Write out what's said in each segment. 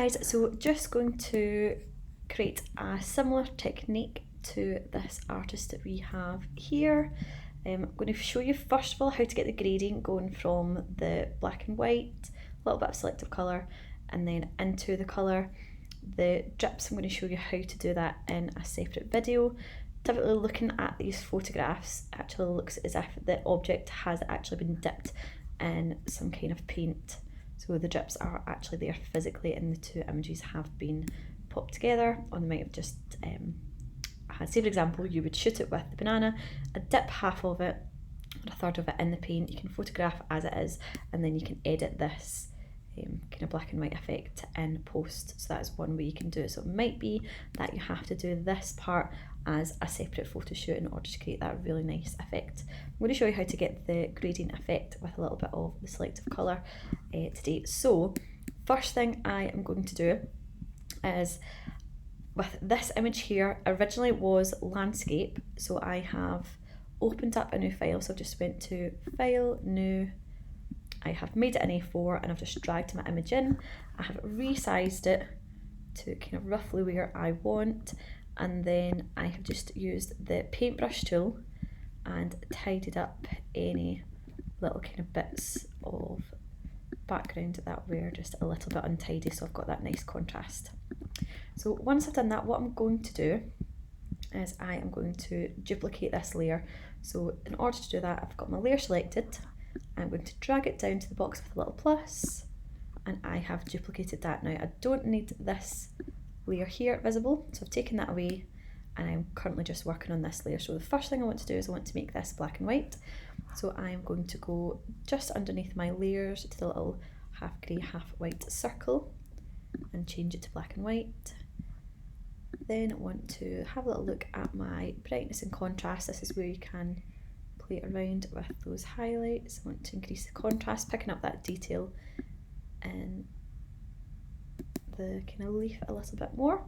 guys, so just going to create a similar technique to this artist that we have here. I'm going to show you first of all how to get the gradient going from the black and white, a little bit of selective colour, and then into the colour. The drips, I'm going to show you how to do that in a separate video. Typically looking at these photographs actually looks as if the object has actually been dipped in some kind of paint. So the drips are actually there physically and the two images have been popped together, or they might have just say for example you would shoot it with the banana, dip half of it or a third of it in the paint, you can photograph as it is, and then you can edit this kind of black and white effect in post. So that's one way you can do it. So it might be that you have to do this part as a separate photo shoot in order to create that really nice effect. I'm going to show you how to get the gradient effect with a little bit of the selective colour today. So first thing I am going to do is, with this image here, originally it was landscape, so I have opened up a new file. So I've just went to File, New, I have made it an A4 and I've just dragged my image in. I have resized it to kind of roughly where I want, and then I have just used the paintbrush tool and tidied up any little kind of bits of background that were just a little bit untidy, so I've got that nice contrast. So once I've done that, what I'm going to do is I am going to duplicate this layer. So in order to do that, I've got my layer selected. I'm going to drag it down to the box with a little plus, and I have duplicated that. Now I don't need this layer here visible, so I've taken that away and I'm currently just working on this layer. So the first thing I want to do is I want to make this black and white. So I'm going to go just underneath my layers to the little half grey, half white circle and change it to black and white. Then I want to have a little look at my brightness and contrast. This is where you can play around with those highlights. I want to increase the contrast, picking up that detail in the kind of leaf a little bit more.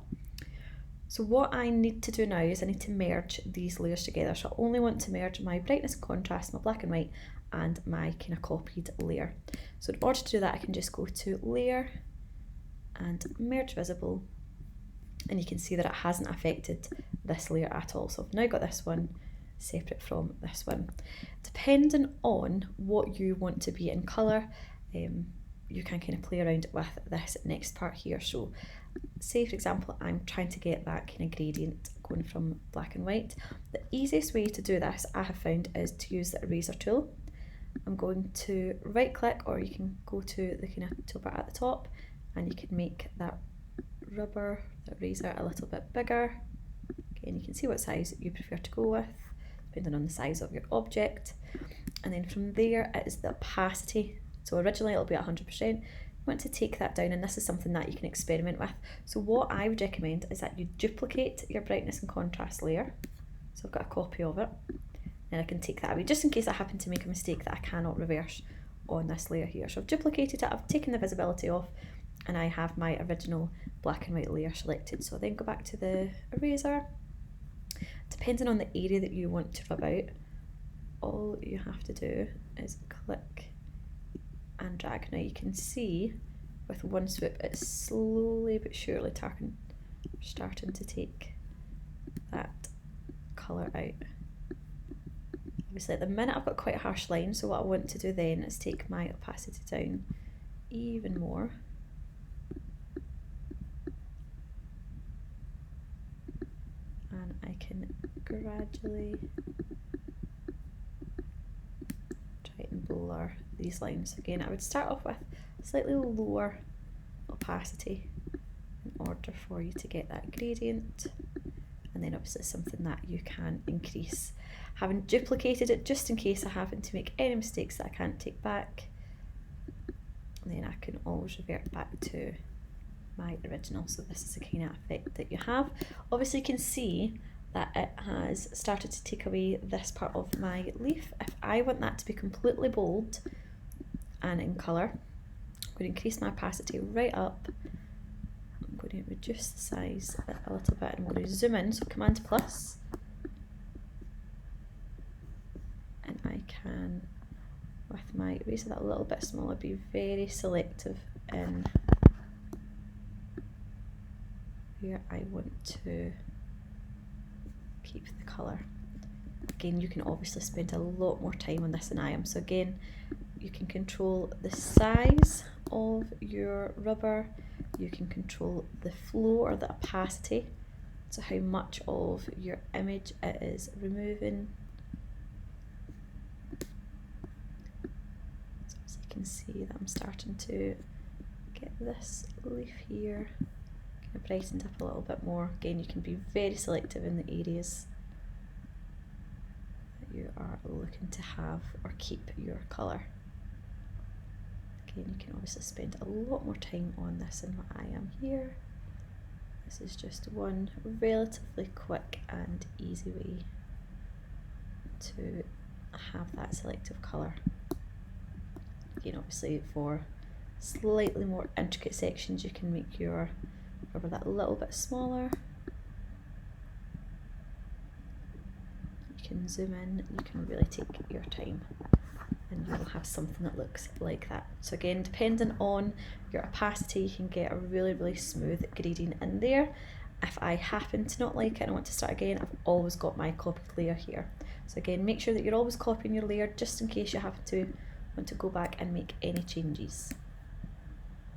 So what I need to do now is I need to merge these layers together. So I only want to merge my brightness and contrast, my black and white, and my kind of copied layer. So in order to do that, I can just go to Layer and Merge Visible, and you can see that it hasn't affected this layer at all. So I've now got this one separate from this one. Depending on what you want to be in colour, you can kind of play around with this next part here. So say for example I'm trying to get that kind of gradient going from black and white. The easiest way to do this I have found is to use the eraser tool. I'm going to right click, or you can go to the kind of toolbar at the top and you can make that rubber, the eraser, a little bit bigger. Okay, and you can see what size you prefer to go with depending on the size of your object. And then from there it is the opacity. So originally it'll be 100%. You want to take that down, and this is something that you can experiment with. So what I would recommend is that you duplicate your brightness and contrast layer. So I've got a copy of it, and I can take that away just in case I happen to make a mistake that I cannot reverse on this layer here. So I've duplicated it, I've taken the visibility off, and I have my original black and white layer selected. So then go back to the eraser. Depending on the area that you want to rub out, all you have to do is click and drag. Now you can see with one swoop it's slowly but surely starting to take that colour out. Obviously at the minute I've got quite a harsh line, so what I want to do then is take my opacity down even more. And I can gradually try and blur these lines. Again, I would start off with slightly lower opacity in order for you to get that gradient, and then obviously something that you can increase. Having duplicated it just in case I happen to make any mistakes that I can't take back, and then I can always revert back to my original. So this is the kind of effect that you have. Obviously you can see that it has started to take away this part of my leaf. If I want that to be completely bold and in colour, I'm going to increase my opacity right up. I'm going to reduce the size a little bit, and I'm going to zoom in, so Command plus, and I can, with my eraser that a little bit smaller, be very selective in where I want to keep the colour. Again, you can obviously spend a lot more time on this than I am. So again, you can control the size of your rubber, you can control the flow or the opacity, so how much of your image it is removing. So as you can see that I'm starting to get this leaf here kind of brightened up a little bit more. Again, you can be very selective in the areas that you are looking to have or keep your colour. Again, you can obviously spend a lot more time on this than what I am here. This is just one relatively quick and easy way to have that selective colour. Again, obviously for slightly more intricate sections you can make your rubber that little bit smaller. You can zoom in, you can really take your time, and you'll have something that looks like that. So again, depending on your opacity, you can get a really smooth grading in there. If I happen to not like it and I want to start again, I've always got my copied layer here. So again, make sure that you're always copying your layer just in case you happen to want to go back and make any changes.